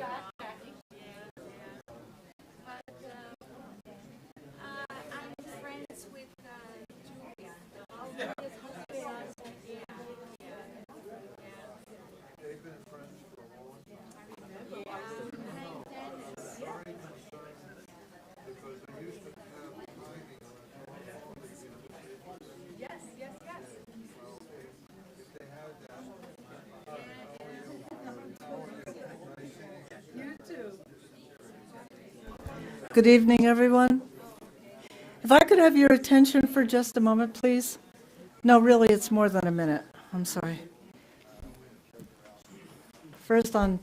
I'm friends with Julia. They've been friends for a long time. Because they used to have timing on all the Yes, yes, yes. well, if they had that, how are you? Nice seeing you. You too. Good evening, everyone. If I could have your attention for just a moment, please. No, really, it's more than a minute. I'm sorry. First, on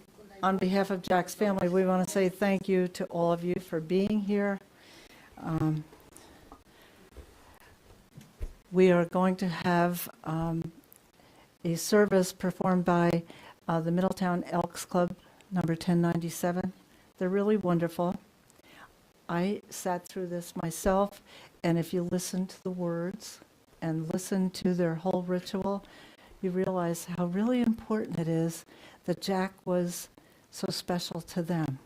behalf of Jack's family, we want to say thank you to all of you for being here. We are going to have a service performed by the Middletown Elks Club, number 1097. They're really wonderful. I sat through this myself, and if you listen to the words and listen to their whole ritual, you realize how really important it is that Jack was so special to them.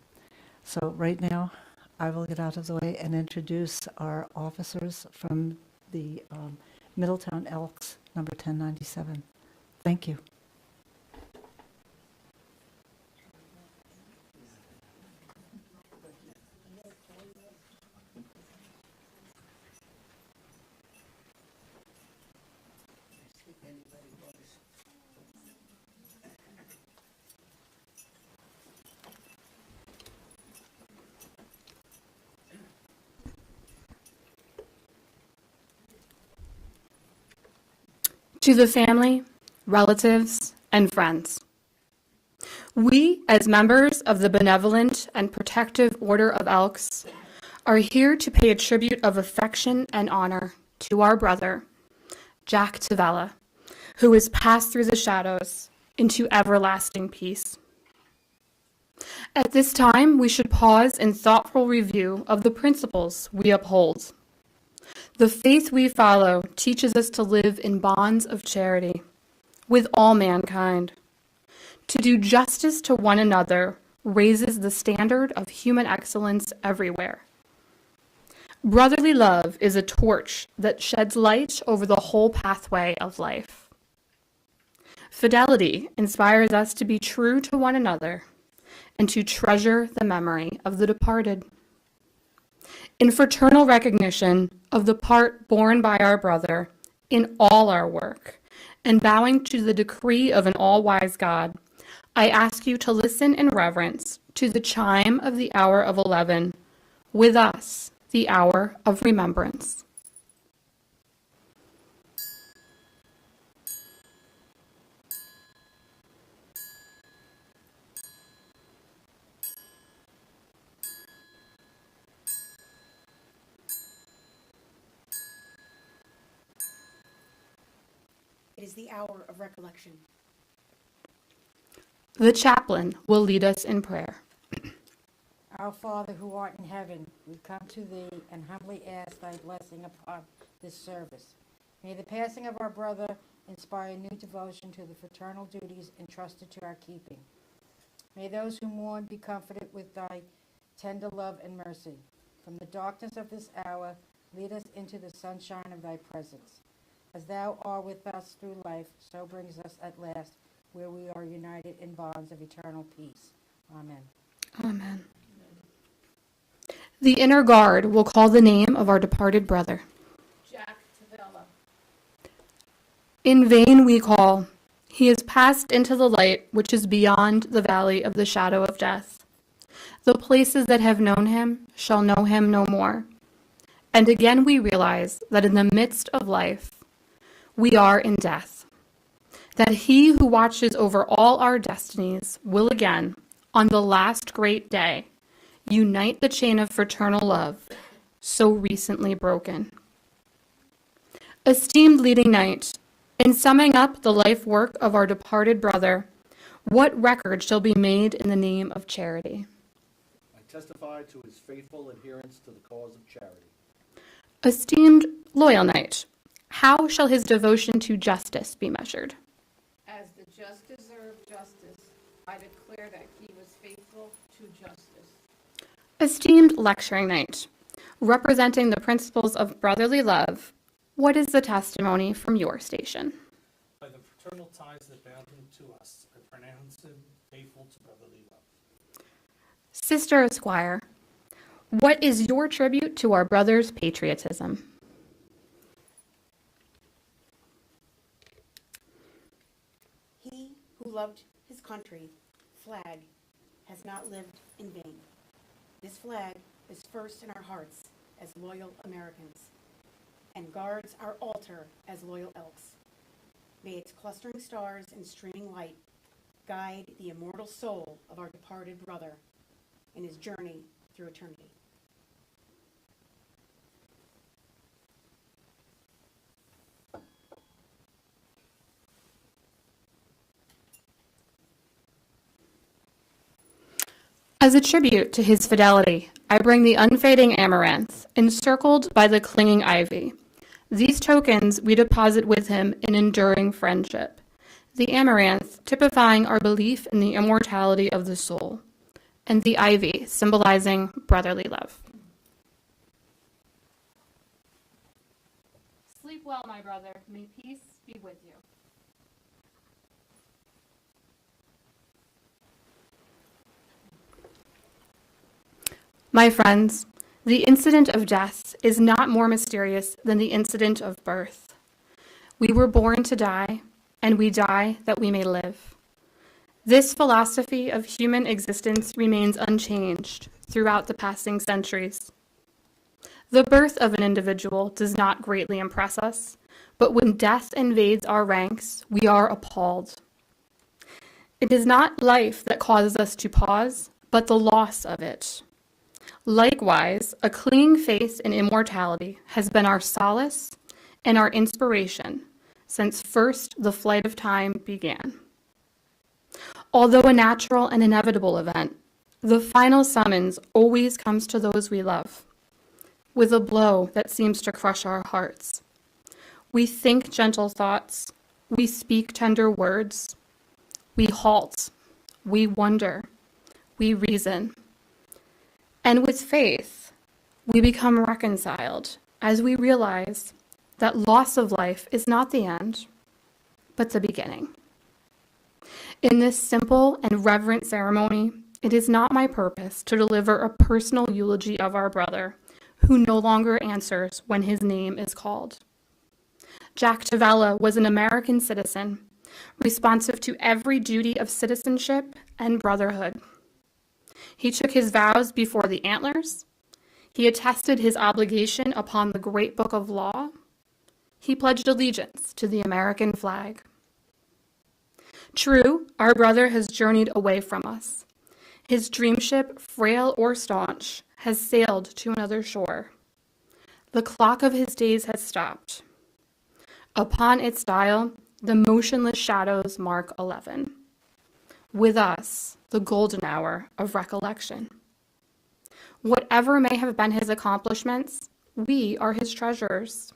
So right now, I will get out of the way and introduce our officers from the Middletown Elks, number 1097. Thank you. To the family, relatives, and friends, we, as members of the Benevolent and Protective Order of Elks, are here to pay a tribute of affection and honor to our brother, Jack Tavella, who has passed through the shadows into everlasting peace. At this time, we should pause in thoughtful review of the principles we uphold. The faith we follow teaches us to live in bonds of charity with all mankind. To do justice to one another raises the standard of human excellence everywhere. Brotherly love is a torch that sheds light over the whole pathway of life. Fidelity inspires us to be true to one another and to treasure the memory of the departed. In fraternal recognition of the part borne by our brother in all our work, and bowing to the decree of an all-wise God, I ask you to listen in reverence to the chime of the hour of 11, with us, the hour of remembrance. It is the hour of recollection. The chaplain will lead us in prayer. Our Father who art in heaven, we come to thee and humbly ask thy blessing upon this service. May the passing of our brother inspire new devotion to the fraternal duties entrusted to our keeping. May those who mourn be comforted with thy tender love and mercy. From the darkness of this hour, lead us into the sunshine of thy presence. As thou art with us through life, so brings us at last where we are united in bonds of eternal peace. Amen. Amen. The inner guard will call the name of our departed brother. Jack Tavella. In vain we call. He has passed into the light which is beyond the valley of the shadow of death. The places that have known him shall know him no more. And again we realize that in the midst of life, we are in death. That he who watches over all our destinies will again, on the last great day, unite the chain of fraternal love, so recently broken. Esteemed leading knight, in summing up the life work of our departed brother, what record shall be made in the name of charity? I testify to his faithful adherence to the cause of charity. Esteemed loyal knight, how shall his devotion to justice be measured? As the just deserve justice, I declare that he was faithful to justice. Esteemed lecturing knight, representing the principles of brotherly love, what is the testimony from your station? By the fraternal ties that bound him to us, I pronounce him faithful to brotherly love. Sister Esquire, what is your tribute to our brother's patriotism? He who loved his country, flag, has not lived in vain. This flag is first in our hearts as loyal Americans and guards our altar as loyal Elks. May its clustering stars and streaming light guide the immortal soul of our departed brother in his journey through eternity. As a tribute to his fidelity, I bring the unfading amaranth, encircled by the clinging ivy. These tokens we deposit with him in enduring friendship. The amaranth typifying our belief in the immortality of the soul, and the ivy symbolizing brotherly love. Sleep well, my brother. May peace be with you. My friends, the incident of death is not more mysterious than the incident of birth. We were born to die, and we die that we may live. This philosophy of human existence remains unchanged throughout the passing centuries. The birth of an individual does not greatly impress us, but when death invades our ranks, we are appalled. It is not life that causes us to pause, but the loss of it. Likewise, a clinging faith in immortality has been our solace and our inspiration since first the flight of time began. Although a natural and inevitable event, the final summons always comes to those we love, with a blow that seems to crush our hearts. We think gentle thoughts, we speak tender words, we halt, we wonder, we reason. And with faith, we become reconciled as we realize that loss of life is not the end, but the beginning. In this simple and reverent ceremony, it is not my purpose to deliver a personal eulogy of our brother, who no longer answers when his name is called. Jack Tavella was an American citizen, responsive to every duty of citizenship and brotherhood. He took his vows before the antlers. He attested his obligation upon the great book of law. He pledged allegiance to the American flag. True, our brother has journeyed away from us. His dreamship, frail or staunch, has sailed to another shore. The clock of his days has stopped. Upon its dial, the motionless shadows mark 11. With us, the golden hour of recollection. Whatever may have been his accomplishments, we are his treasures.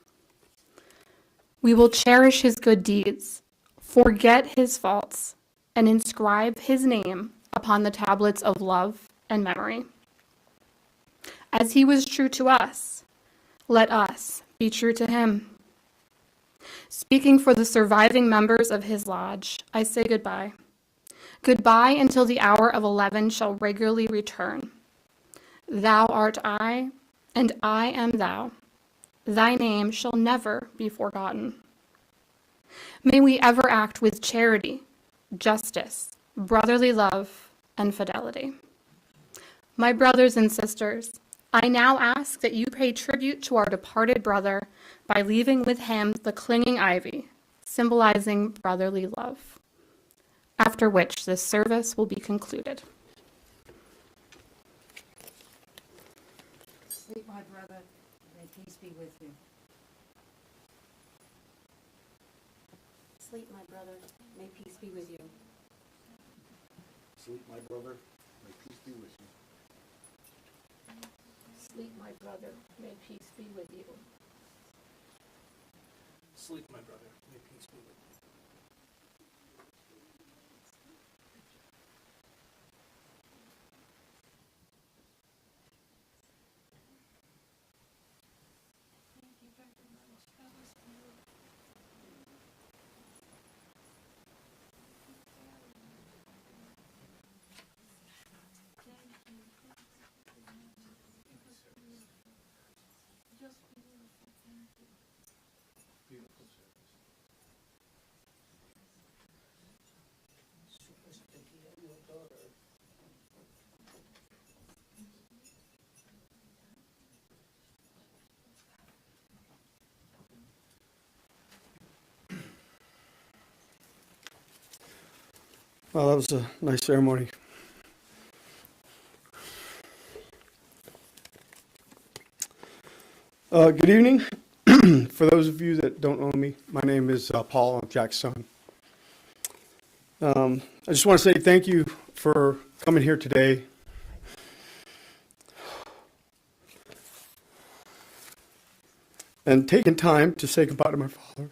We will cherish his good deeds, forget his faults, and inscribe his name upon the tablets of love and memory. As he was true to us, let us be true to him. Speaking for the surviving members of his lodge, I say goodbye. Goodbye until the hour of 11 shall regularly return. Thou art I, and I am thou. Thy name shall never be forgotten. May we ever act with charity, justice, brotherly love, and fidelity. My brothers and sisters, I now ask that you pay tribute to our departed brother by leaving with him the clinging ivy, symbolizing brotherly love, after which this service will be concluded. Sleep, my brother, may peace be with you. Sleep, my brother. May peace be with you. Sleep, my brother. May peace be with you. Sleep, my brother. May peace be with you. Sleep, my brother. May peace be with you. Well, that was a nice ceremony. Good evening. For those of you that don't know me, my name is Paul. I'm Jack's son. I just want to say thank you for coming here today. And taking time to say goodbye to my father.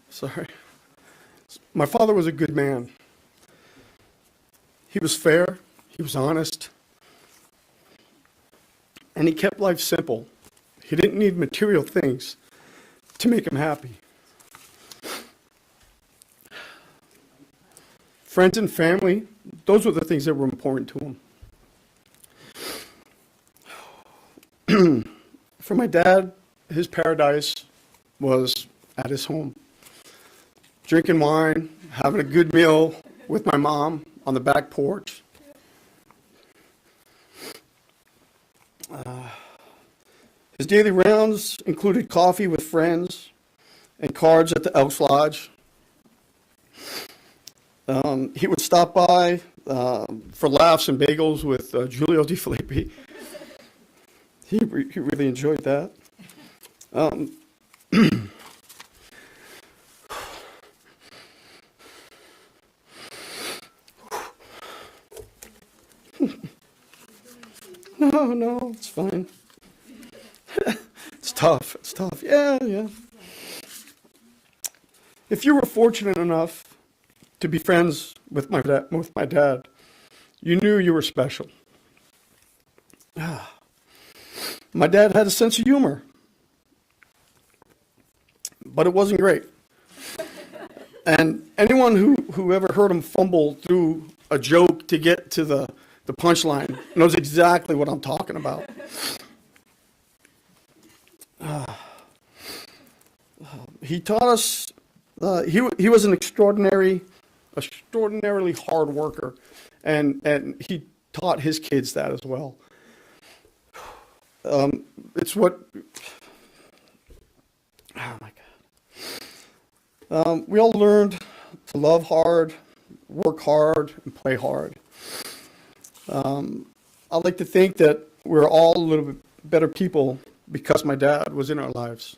Sorry. My father was a good man. He was fair, he was honest, and he kept life simple. He didn't need material things to make him happy. Friends and family, those were the things that were important to him. For my dad, his paradise was at his home. Drinking wine, having a good meal with my mom on the back porch. His daily rounds included coffee with friends and cards at the Elks Lodge. He would stop by for laughs and bagels with Giulio Di Filippi. He really enjoyed that. No, it's fine. It's tough. Yeah. If you were fortunate enough to be friends with my dad, you knew you were special. My dad had a sense of humor, but it wasn't great. And anyone who ever heard him fumble through a joke to get to the punchline knows exactly what I'm talking about. He taught us, he was an extraordinarily hard worker, and he taught his kids that as well. It's what, oh my God. We all learned to love hard, work hard, and play hard. I like to think that we're all a little bit better people because my dad was in our lives.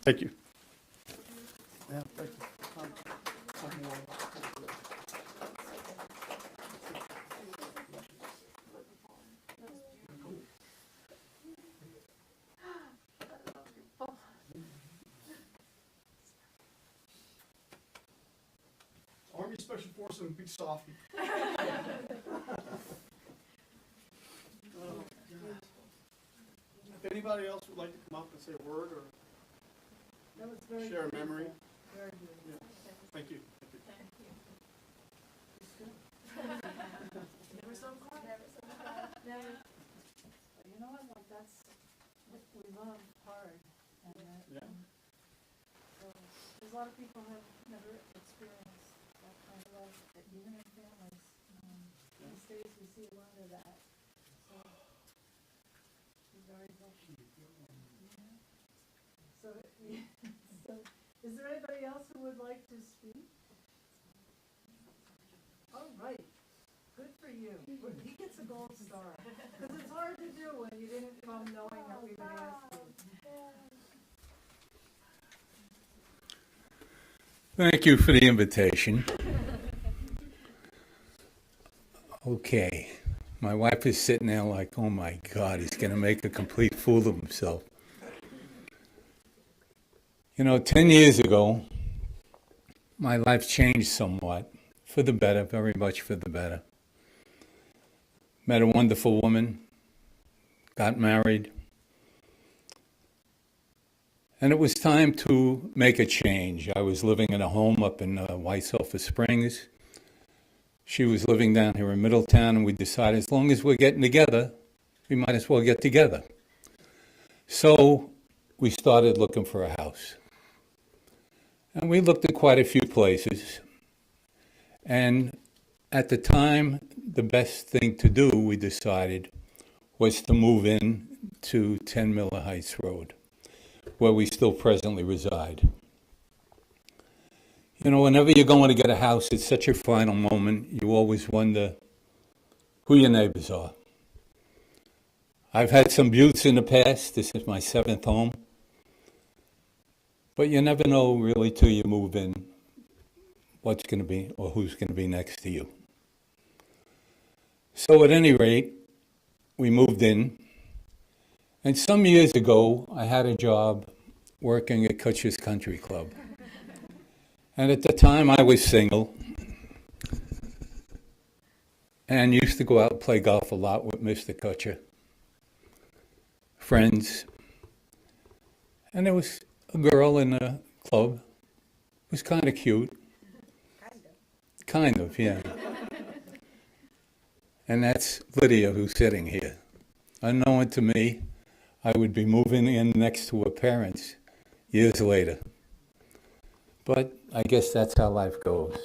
Thank you. Yeah, thank you. Army Special Forces and Big Softy. If anybody else would like to come up and say a word or share a memory. Yeah. Thank you. Never so far. Never. You know what, like that's, we love hard. Yeah. So, there's a lot of people who have never experienced that kind of love, even in families. These days we see a lot of that. So, we're very lucky. Yeah. So, is there anybody else who would like to speak? All right. Good for you. He gets a gold star. Because it's hard to do when you didn't come knowing that we would ask you. Thank you for the invitation. Okay, my wife is sitting there like, oh my God, he's going to make a complete fool of himself. 10 years ago, my life changed somewhat, for the better, very much for the better. Met a wonderful woman, got married, and it was time to make a change. I was living in a home up in White Sulphur Springs. She was living down here in Middletown, and we decided as long as we're getting together, we might as well get together. So we started looking for a house. And we looked at quite a few places. And At the time, the best thing to do, we decided, was to move in to 10 Miller Heights Road, where we still presently reside. You know, whenever you're going to get a house, it's such a final moment. You always wonder who your neighbors are. I've had some buttes in the past. This is my 7th home. But you never know really till you move in what's going to be or who's going to be next to you. So at any rate, we moved in. And some years ago, I had a job working at Kutcher's Country Club. And at the time, I was single and used to go out and play golf a lot with Mr. Kutcher, friends. And there was a girl in the club. It was kind of cute. Kind of, yeah. And that's Lydia, who's sitting here. Unknown to me, I would be moving in next to her parents years later. But I guess that's how life goes.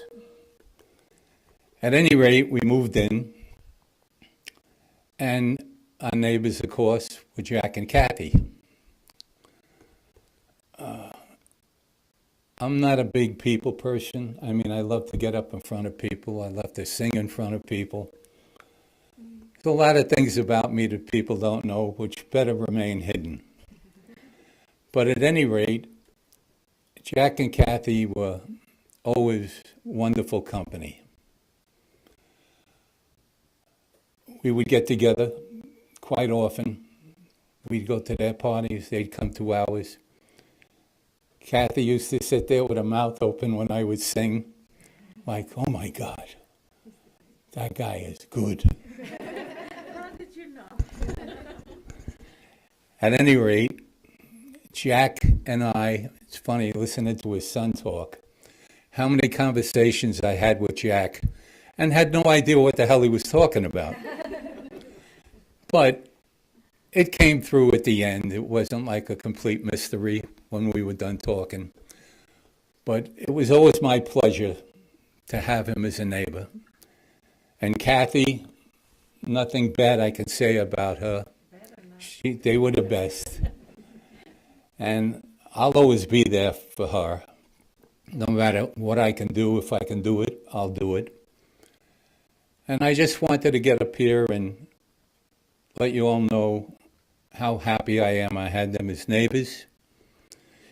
At any rate, we moved in, and our neighbors, of course, were Jack and Kathy. I'm not a big people person. I mean, I love to get up in front of people. I love to sing in front of people. There's a lot of things about me that people don't know, which better remain hidden. But at any rate, Jack and Kathy were always wonderful company. We would get together quite often. We'd go to their parties, they'd come to ours. Kathy used to sit there with her mouth open when I would sing, like, oh my God, that guy is good. How did you know? At any rate, Jack and I, it's funny listening to his son talk, how many conversations I had with Jack and had no idea what the hell he was talking about. But it came through at the end. It wasn't like a complete mystery when we were done talking. But it was always my pleasure to have him as a neighbor. And Kathy, nothing bad I can say about her. They were the best. And I'll always be there for her. No matter what I can do, if I can do it, I'll do it. And I just wanted to get up here and let you all know how happy I am I had them as neighbors.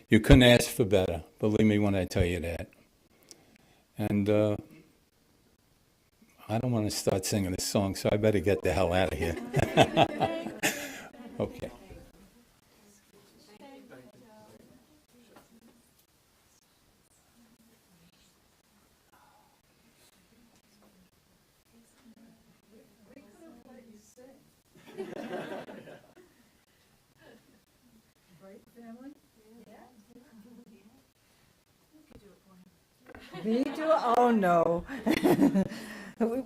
You couldn't ask for better, believe me when I tell you that. And I don't want to start singing this song, so I better get the hell out of here. Okay. We could have let you sing. Right, family? Yeah. Me too? Oh, no.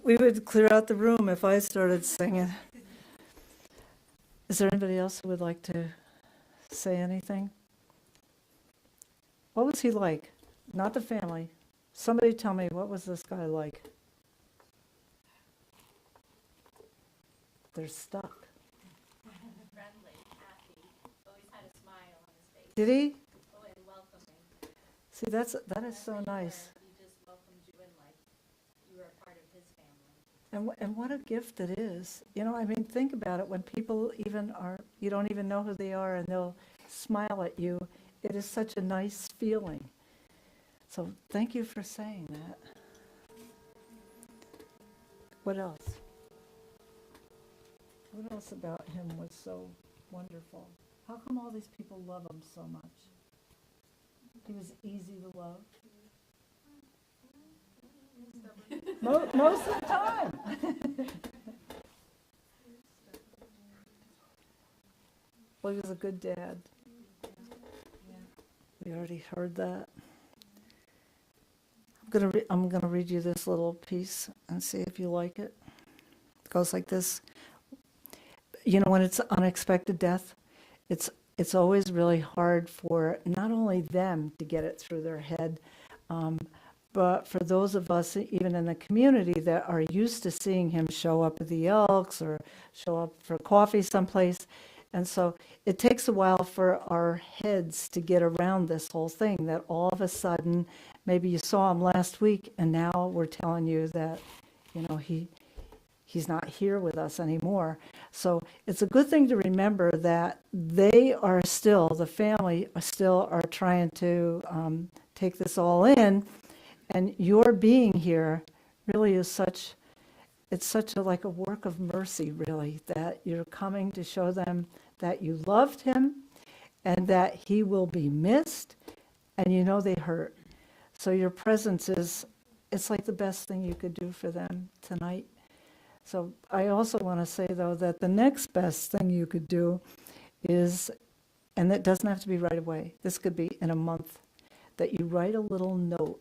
We would clear out the room if I started singing. Is there anybody else who would like to say anything? What was he like? Not the family. Somebody tell me, what was this guy like? They're stuck. Friendly, happy, always had a smile on his face. Did he? Oh, and welcoming. See, that is so nice. He just welcomed you in like you were a part of his family. And what a gift it is. You know, I mean, think about it. When people you don't even know who they are, and they'll smile at you. It is such a nice feeling. So thank you for saying that. What else? What else about him was so wonderful? How come all these people love him so much? He was easy to love. Most of the time. Well, he was a good dad. We already heard that. I'm gonna read you this little piece and see if you like it. It goes like this. You know, when it's unexpected death, it's always really hard for not only them to get it through their head, But for those of us, even in the community, that are used to seeing him show up at the Elks or show up for coffee someplace, and so it takes a while for our heads to get around this whole thing, that all of a sudden, maybe you saw him last week, and now we're telling you that, he's not here with us anymore. So it's a good thing to remember that they are still, the family still are trying to take this all in. And your being here really is it's such like a work of mercy, really, that you're coming to show them that you loved him and that he will be missed, and they hurt. So your presence it's like the best thing you could do for them tonight. So I also want to say, though, that the next best thing you could do is, and that doesn't have to be right away, this could be in a month, that you write a little note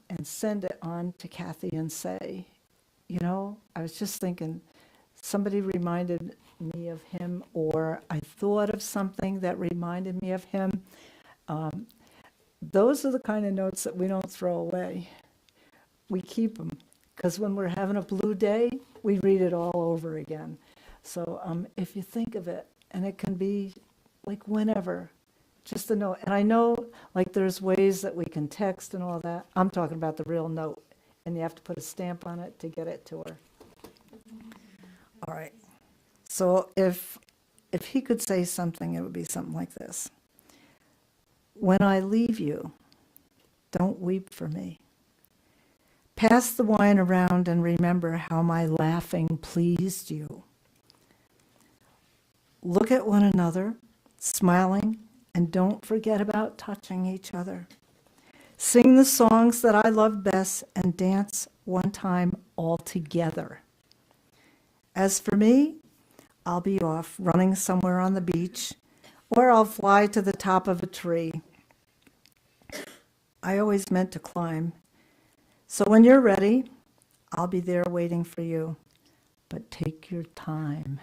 and send it on to Kathy and say, I was just thinking, somebody reminded me of him, or I thought of something that reminded me of him. Those are the kind of notes that we don't throw away. We keep them, because when we're having a blue day, we read it all over again. So if you think of it, and it can be like whenever, just a note. And I know, like, there's ways that we can text and all that. I'm talking about the real note, and you have to put a stamp on it to get it to her. All right. So if he could say something, it would be something like this. When I leave you, don't weep for me. Pass the wine around and remember how my laughing pleased you. Look at one another, smiling, and don't forget about touching each other. Sing the songs that I love best and dance one time all together. As for me, I'll be off running somewhere on the beach, or I'll fly to the top of a tree. I always meant to climb. So when you're ready, I'll be there waiting for you. But take your time.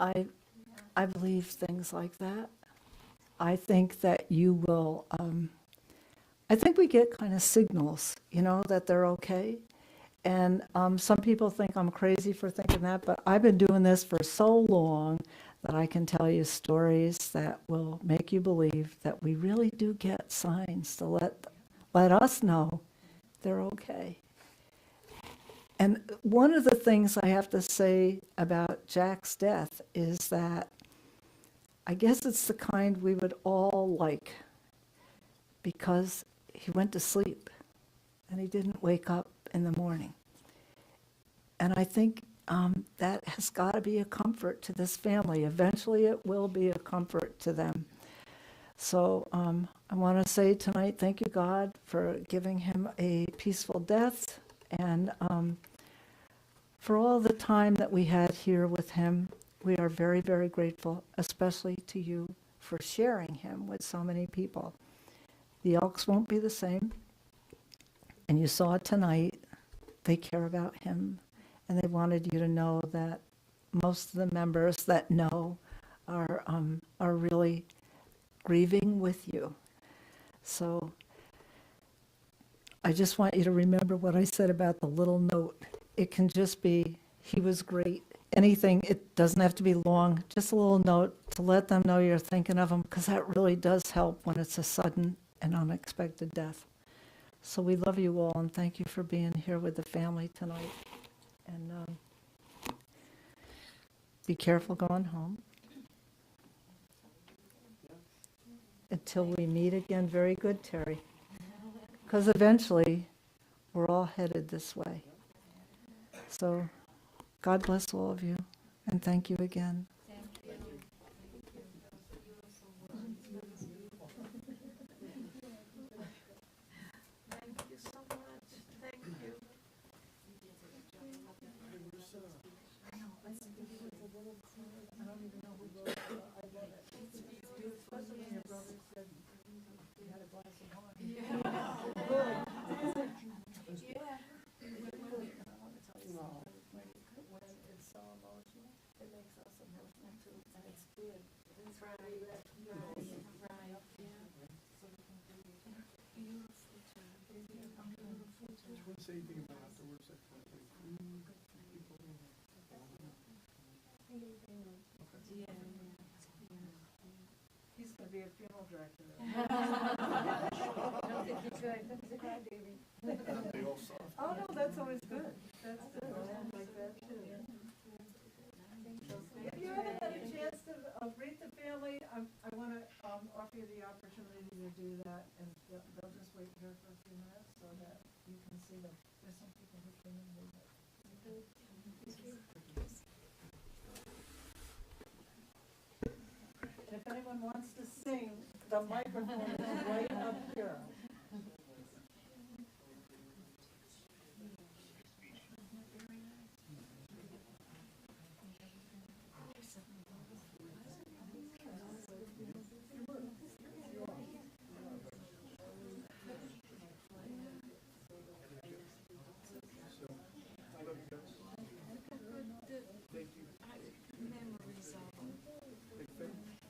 I believe things like that. I think that you will, I think we get kind of signals, that they're okay. And some people think I'm crazy for thinking that, but I've been doing this for so long that I can tell you stories that will make you believe that we really do get signs to let us know they're okay. And one of the things I have to say about Jack's death is that I guess it's the kind we would all like, because he went to sleep and he didn't wake up in the morning. And I think that has got to be a comfort to this family. Eventually it will be a comfort to them. So I want to say tonight, thank you, God, for giving him a peaceful death, and for all the time that we had here with him. We are very, very grateful, especially to you for sharing him with so many people. The Elks won't be the same, and you saw it tonight. They care about him, and they wanted you to know that most of the members that know are really grieving with you. So I just want you to remember what I said about the little note. It can just be, he was great. Anything, it doesn't have to be long, just a little note to let them know you're thinking of them, because that really does help when it's a sudden and unexpected death. So we love you all, and thank you for being here with the family tonight. And be careful going home. Until we meet again, very good, Terry. Because eventually, we're all headed this way. So God bless all of you, and thank you again. say anything about afterwards? Like, food, people? He's gonna be a funeral director. I don't think he's good. He's a crybaby. They all soft. Oh, no, that's always good. That's good. I like that too. If you haven't had a chance to greet the family, I want to offer you the opportunity to do that, and they'll just wait here for a few minutes so that you can see them. There's some people who came in late. And if anyone wants to sing, the microphone is right up here.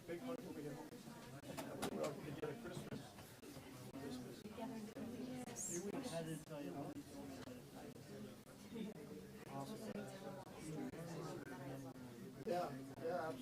Big hug over here. Well, we get a Christmas. Few weeks. Yeah, yeah, absolutely.